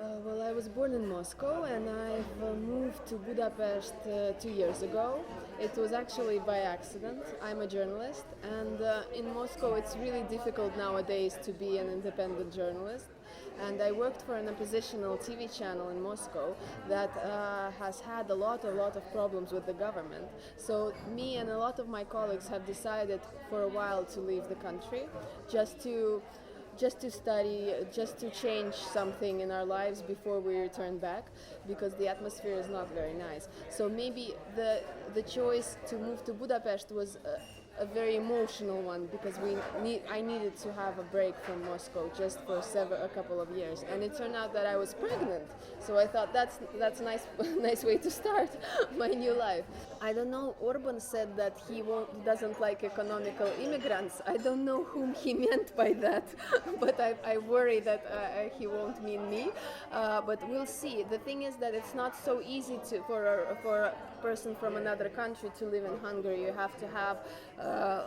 Well, I was born in Moscow and I've moved to Budapest 2 years ago. It was actually by accident. I'm a journalist, and in Moscow it's really difficult nowadays to be an independent journalist. And I worked for an oppositional TV channel in Moscow that has had a lot of problems with the government. So me and a lot of my colleagues have decided for a while to leave the country, just to study, just to change something in our lives before we return back, because the atmosphere is not very nice. So maybe the choice to move to Budapest was a very emotional one, because I needed to have a break from Moscow just for a couple of years, and it turned out that I was pregnant. So I thought that's a nice way to start my new life. I don't know. Orban said that he doesn't like economical immigrants. I don't know whom he meant by that, but I worry that he won't mean me. But we'll see. The thing is that it's not so easy for a person from another country to live in Hungary. You have to have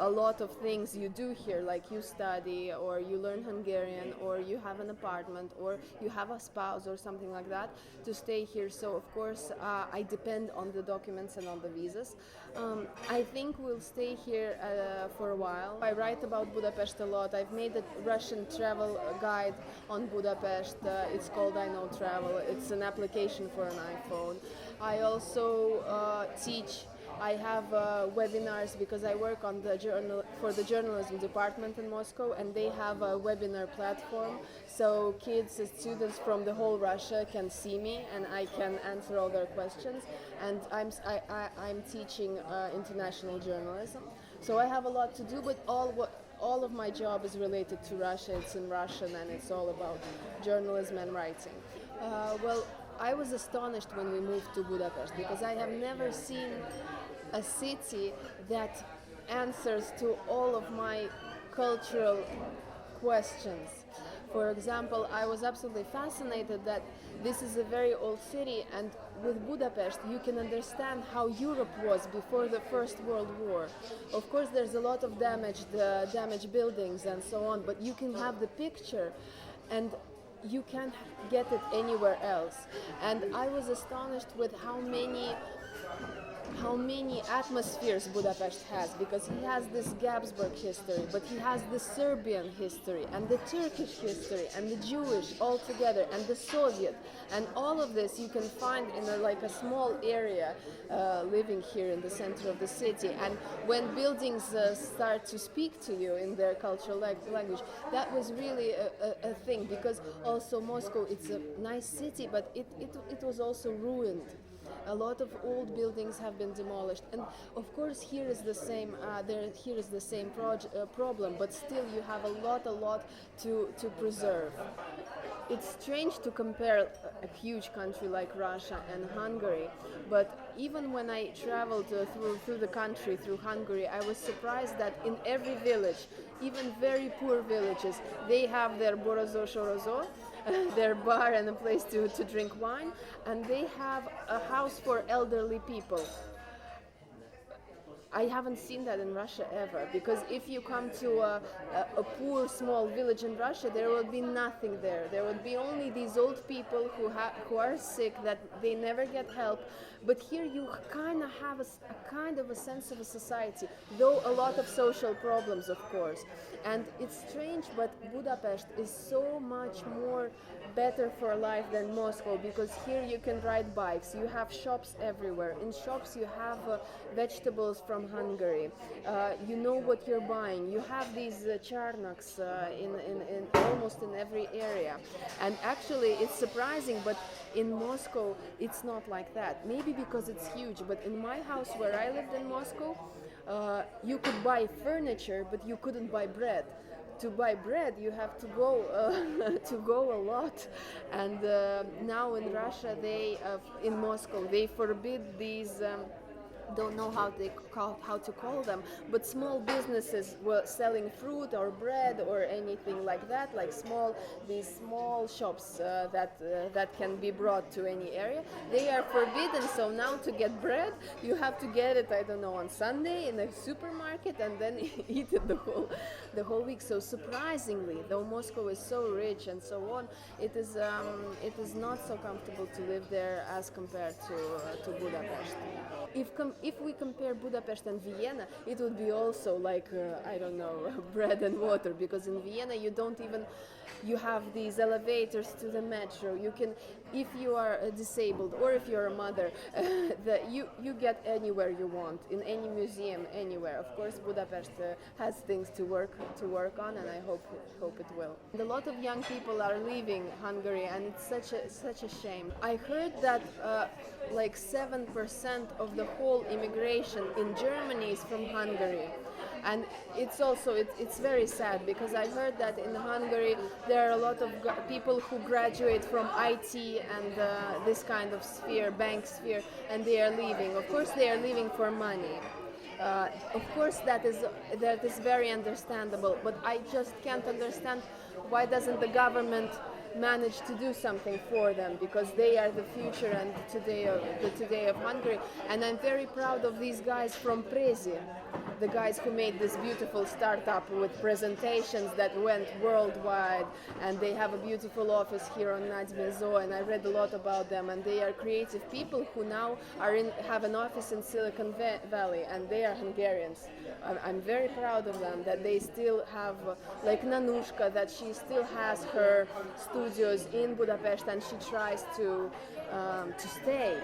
a lot of things you do here, like you study, or you learn Hungarian, or you have an apartment, or you have a spouse or something like that to stay here. So of course I depend on the documents and on the visas. I think we'll stay here for a while. I write about Budapest a lot. I've made a Russian travel guide on Budapest. It's called I Know Travel. It's an application for an iPhone. I also teach. I have webinars because I work on for the journalism department in Moscow, and they have a webinar platform. So kids and students from the whole Russia can see me, and I can answer all their questions. And I'm teaching international journalism. So I have a lot to do, but all of my job is related to Russia. It's in Russian, and it's all about journalism and writing. Well, I was astonished when we moved to Budapest, because I have never seen a city that answers to all of my cultural questions. For example, I was absolutely fascinated that this is a very old city, and with Budapest you can understand how Europe was before the First World War. Of course there's a lot of damaged buildings and so on, but you can have the picture, and you can't get it anywhere else. And I was astonished with how many atmospheres Budapest has, because he has this Habsburg history, but he has the Serbian history and the Turkish history and the Jewish all together, and the Soviet, and all of this you can find in a small area living here in the center of the city. And when buildings start to speak to you in their cultural language, that was really a thing, because also Moscow, it's a nice city, but it was also ruined. A lot of old buildings have been demolished, and of course here is the same. Here is the same problem, but still you have a lot to preserve. It's strange to compare a huge country like Russia and Hungary, but even when I traveled through the country, through Hungary, I was surprised that in every village, even very poor villages, they have their borozo, their bar and a place to drink wine, and they have a house for elderly people. I haven't seen that in Russia ever, because if you come to a poor small village in Russia, there will be nothing there. There would be only these old people who are sick, that they never get help. But here you kind of have a sense of a society, though a lot of social problems, of course. And it's strange, but Budapest is so much more better for life than Moscow, because here you can ride bikes, you have shops everywhere. In shops you have vegetables from Hungary. You know what you're buying. You have these charnoks in almost in every area. And actually it's surprising, but in Moscow it's not like that. Maybe because it's huge, but in my house where I lived in Moscow, you could buy furniture, but you couldn't buy bread. To buy bread, you have to go a lot, and now in Russia, in Moscow, they forbid these don't know how to call them, but small businesses were selling fruit or bread or anything like that, like these small shops that can be brought to any area. They are forbidden, so now to get bread, you have to get it, I don't know, on Sunday in a supermarket and then eat it the whole week. So surprisingly, though Moscow is so rich and so on, it is not so comfortable to live there as compared to Budapest. If we compare Budapest and Vienna, it would be also like, I don't know, bread and water, because in Vienna you have these elevators to the metro. You can, if you are disabled or if you're a mother, you get anywhere you want, in any museum, anywhere. Of course, Budapest has things to work on, and I hope it will. And a lot of young people are leaving Hungary, and it's such a shame. I heard that like 7% of the whole immigration in Germany is from Hungary. And it's very sad, because I heard that in Hungary there are a lot of people who graduate from IT and this kind of sphere, bank sphere, and they are leaving. Of course, they are leaving for money. Of course, that is very understandable, but I just can't understand why doesn't the government manage to do something for them, because they are the future and the today of Hungary. And I'm very proud of these guys from Prezi, the guys who made this beautiful startup with presentations that went worldwide, and they have a beautiful office here on Nagybenzo, and I read a lot about them, and they are creative people who now have an office in Silicon Valley, and they are Hungarians. I'm very proud of them, that they still have, like Nanushka, that she still has her studios in Budapest, and she tries to stay.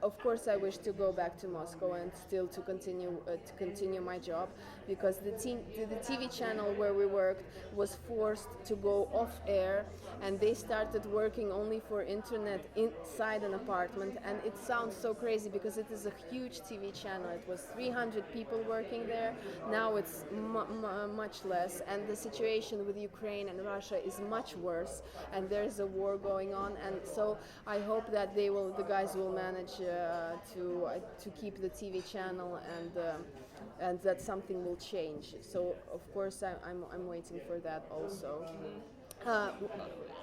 Of course, I wish to go back to Moscow and still to continue my job, because the TV channel where we worked was forced to go off air, and they started working only for internet inside an apartment. And it sounds so crazy because it is a huge TV channel. It was 300 people working there. Now it's much less, and the situation with Ukraine and Russia is much worse, and there is a war going on. And so I hope that the guys will manage to keep the TV channel, and that something will change. So of course I'm waiting for that also.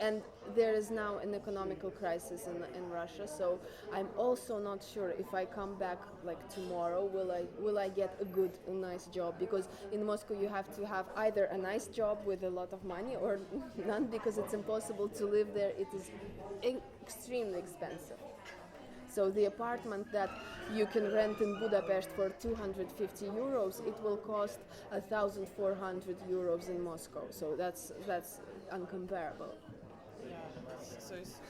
And there is now an economical crisis in Russia, so I'm also not sure if I come back like tomorrow, will I get a nice job, because in Moscow you have to have either a nice job with a lot of money or none, because it's impossible to live there. It is extremely expensive. So the apartment that you can rent in Budapest for 250 euros, it will cost 1,400 euros in Moscow. So that's uncomparable.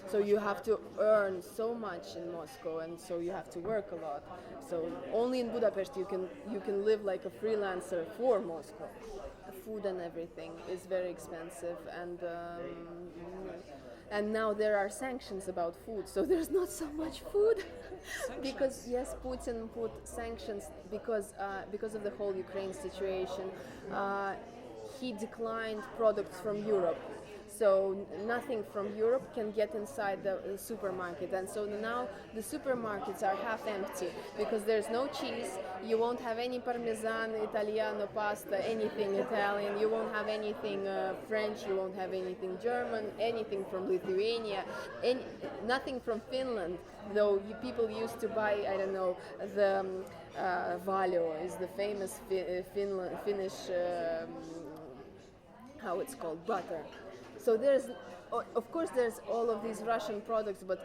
So you have to earn so much in Moscow, and so you have to work a lot. So only in Budapest you can live like a freelancer for Moscow. Food and everything is very expensive, and now there are sanctions about food, so there's not so much food. Because yes, Putin put sanctions because of the whole Ukraine situation. He declined products from Europe. So nothing from Europe can get inside the supermarket, and so now the supermarkets are half empty because there's no cheese. You won't have any Parmesan, Italiano pasta, anything Italian. You won't have anything French. You won't have anything German. Anything from Lithuania. Nothing from Finland. Though people used to buy, I don't know, the Valio is the famous Finnish how it's called, butter. So of course there's all of these Russian products, but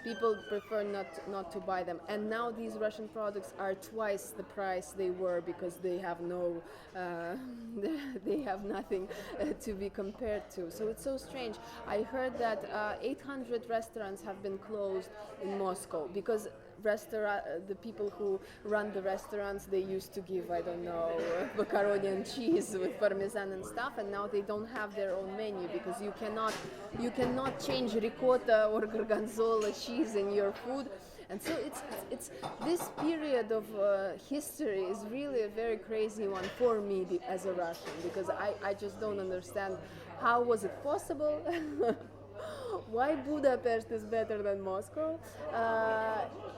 people prefer not to buy them. And now these Russian products are twice the price they were, because they have they have nothing to be compared to. So it's so strange. I heard that 800 restaurants have been closed in Moscow because the people who run the restaurants, they used to give, I don't know, macaroni and cheese with parmesan and stuff, and now they don't have their own menu, because you cannot change ricotta or gorgonzola cheese in your food. And so it's this period of history is really a very crazy one for me as a Russian, because I just don't understand how was it possible. why Budapest is better than Moscow.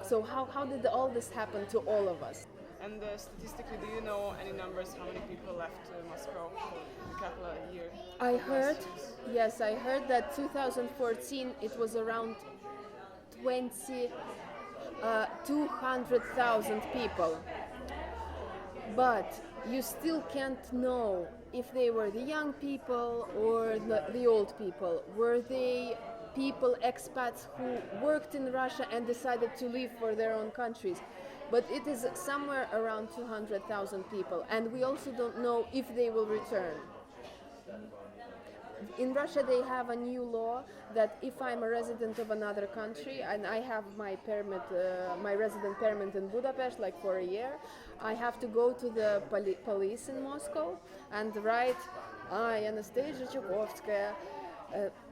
So how did all this happen to all of us? And statistically, do you know any numbers how many people left Moscow for the capital a year? I heard, yes, I heard that 2014 it was around 200,000 people. But you still can't know if they were the young people or the old people. Were they people, expats who worked in Russia and decided to leave for their own countries? But it is somewhere around 200,000 people, and we also don't know if they will return. In Russia they have a new law that if I'm a resident of another country and I have my permit, my resident permit in Budapest, like for a year, I have to go to the police in Moscow and write, I, Anastasia,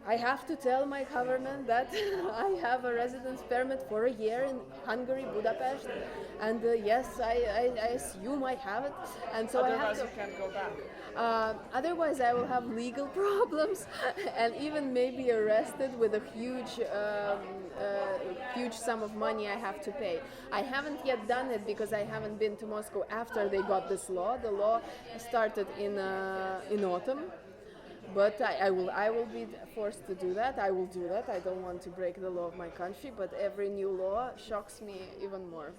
I have to tell my government that I have a residence permit for a year in Hungary, Budapest, and yes, I assume I have it, and so Otherwise I have to. you can't go back. Otherwise, I will have legal problems and even maybe arrested with a huge sum of money I have to pay. I haven't yet done it because I haven't been to Moscow after they got this law. The law started in autumn. But I will be forced to do that. I will do that. I don't want to break the law of my country, but every new law shocks me even more.